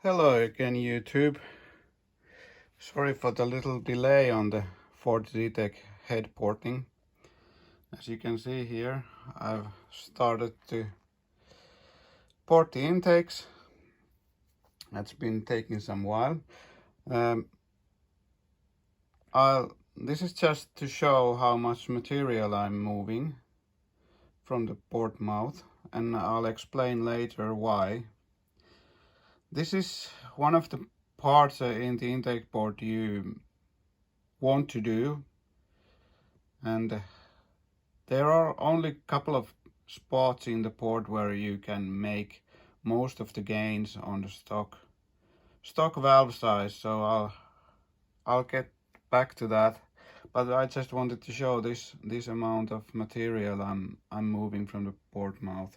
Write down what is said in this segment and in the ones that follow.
Hello again, YouTube. Sorry for the little delay on the Ford Zetec head porting. As you can see here, I've started to port the intakes. That's been taking some while. This is just to show how much material I'm moving from the port mouth, and I'll explain later why. This is one of the parts in the intake port you want to do, and there are only a couple of spots in the port where you can make most of the gains on the stock valve size, so I'll get back to that. But I just wanted to show this amount of material I'm moving from the port mouth,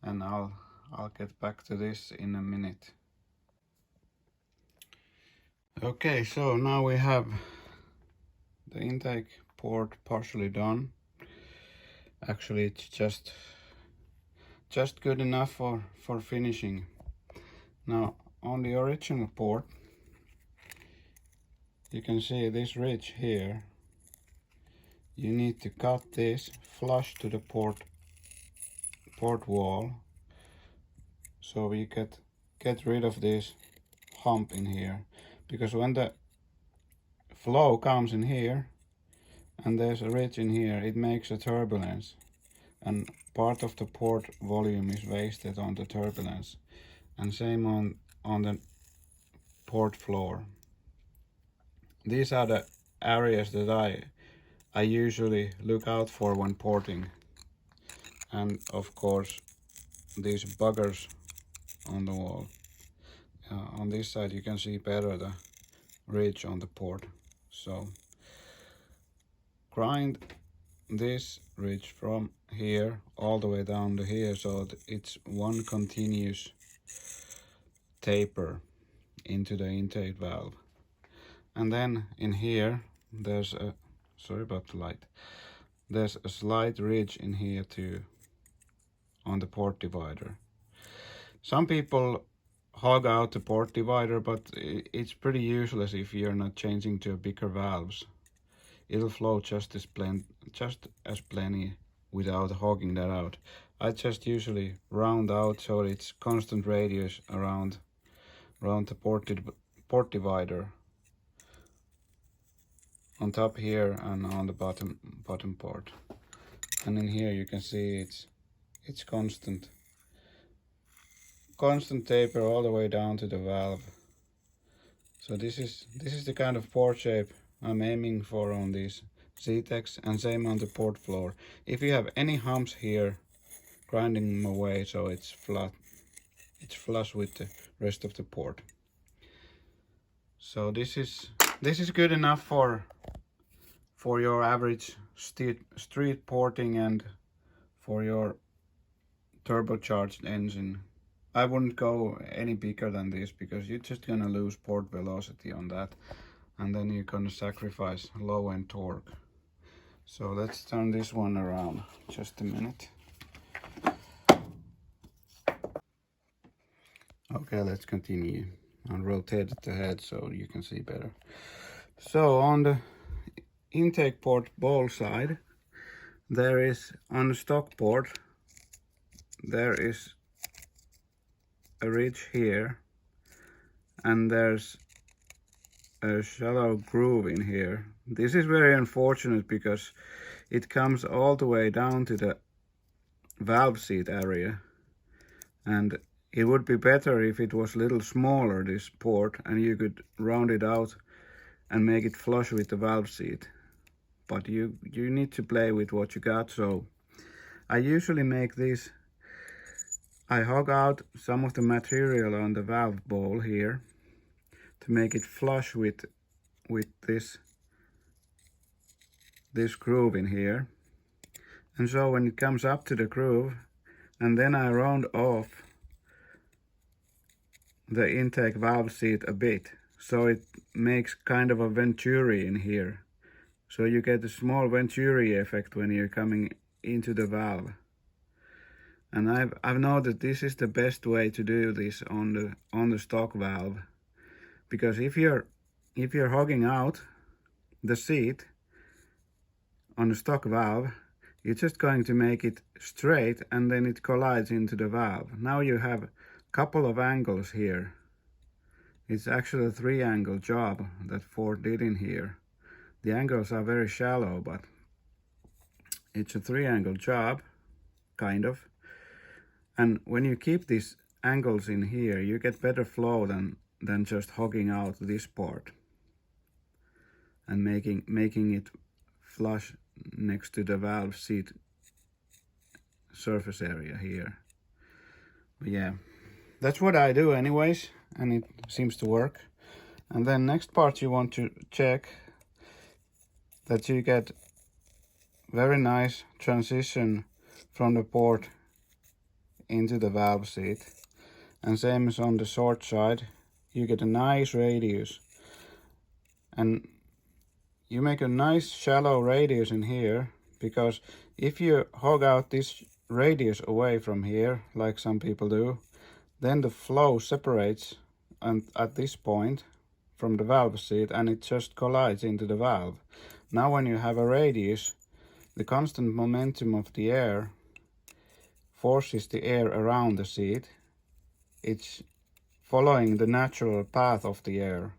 and I'll get back to this in a minute. Okay, so now we have the intake port partially done. Actually, it's just good enough for finishing. Now on the original port, you can see this ridge here. You need to cut this flush to the port wall, so we get rid of this hump in here, because when the flow comes in here and there's a ridge in here, it makes a turbulence, and part of the port volume is wasted on the turbulence, and same on the port floor. These are the areas that I usually look out for when porting, and of course these buggers on the wall. On this side you can see better the ridge on the port, so grind this ridge from here all the way down to here, so it's one continuous taper into the intake valve. And then in here there's a, sorry about the light, there's a slight ridge in here too on the port divider. Some people hog out the port divider, but it's pretty useless if you're not changing to bigger valves. It'll flow just as plenty without hogging that out. I just usually round out so it's constant radius around the port divider on top here and on the bottom port. And in here you can see it's constant taper all the way down to the valve. So this is the kind of port shape I'm aiming for on these Zetecs, and same on the port floor. If you have any humps here, grinding them away so it's flat, it's flush with the rest of the port. So this is good enough for your average street porting and for your turbocharged engine. I wouldn't go any bigger than this, because you're just gonna lose port velocity on that, and then you're gonna sacrifice low end torque. So let's turn this one around just a minute. Okay, let's continue. I'll rotate the head so you can see better. So on the intake port bowl side, there is, on the stock port, there is a ridge here, and there's a shallow groove in here. This is very unfortunate because it comes all the way down to the valve seat area, and it would be better if it was a little smaller, this port, and you could round it out and make it flush with the valve seat. But you need to play with what you got. So I usually make this, I hog out some of the material on the valve bowl here to make it flush with this groove in here. And so when it comes up to the groove, and then I round off the intake valve seat a bit, so it makes kind of a venturi in here. So you get a small venturi effect when you're coming into the valve. And I've known that this is the best way to do this on the stock valve, because if you're hogging out the seat on the stock valve, you're just going to make it straight and then it collides into the valve. Now you have a couple of angles here. It's actually a 3-angle job that Ford did in here. The angles are very shallow, but it's a 3-angle job, kind of. And when you keep these angles in here, you get better flow than just hogging out this part and making it flush next to the valve seat surface area here. But yeah, that's what I do anyways, and it seems to work. And then next part, you want to check that you get very nice transition from the port into the valve seat. And same as on the short side, you get a nice radius. And you make a nice shallow radius in here, because if you hog out this radius away from here, like some people do, then the flow separates and at this point from the valve seat, and it just collides into the valve. Now when you have a radius, the constant momentum of the air forces the air around the seat. It's following the natural path of the air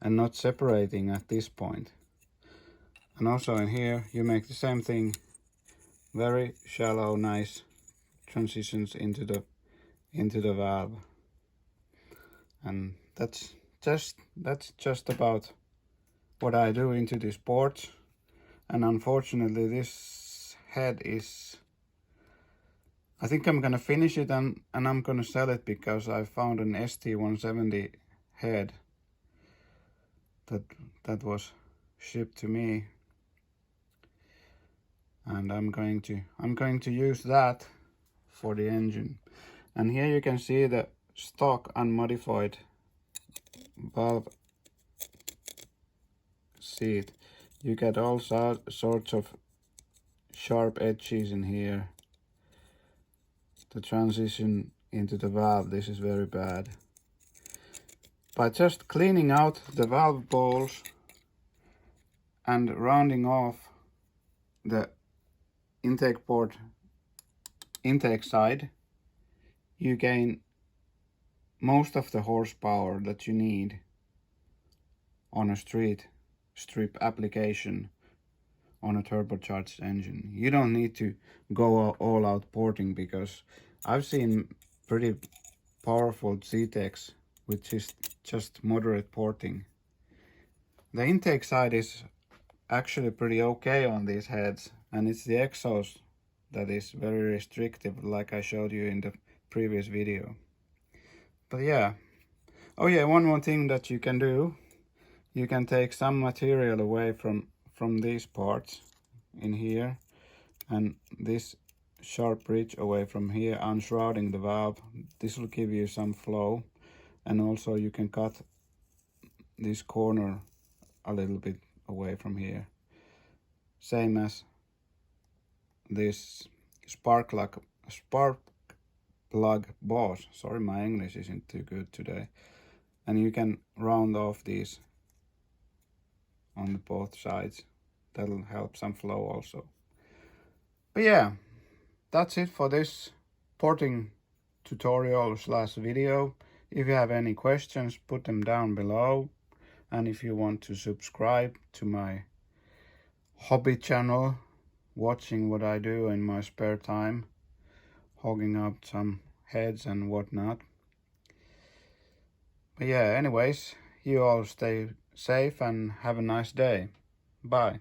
and not separating at this point. And also in here you make the same thing, very shallow, nice transitions into the valve. And that's just about what I do into this port. And unfortunately this head is, I think I'm gonna finish it and I'm gonna sell it, because I found an ST170 head that was shipped to me, and I'm going to use that for the engine. And here you can see the stock unmodified valve seat. You get all sorts of sharp edges in here. The transition into the valve, this is very bad. By just cleaning out the valve bowls and rounding off the intake port intake side, you gain most of the horsepower that you need on a strip application on a turbocharged engine. You don't need to go all out porting, because I've seen pretty powerful Zetecs which is just moderate porting. The intake side is actually pretty okay on these heads, and it's the exhaust that is very restrictive, like I showed you in the previous video. But yeah, oh yeah, one more thing that you can do, you can take some material away from these parts in here, and this sharp ridge away from here, unshrouding the valve. This will give you some flow, and also you can cut this corner a little bit away from here, same as this spark plug boss. Sorry, my English isn't too good today. And you can round off these on both sides. That'll help some flow also. But yeah, that's it for this porting tutorial / video. If you have any questions, put them down below. And if you want to subscribe to my hobby channel, watching what I do in my spare time, hogging up some heads and whatnot. But yeah, anyways, you all stay safe and have a nice day. Bye.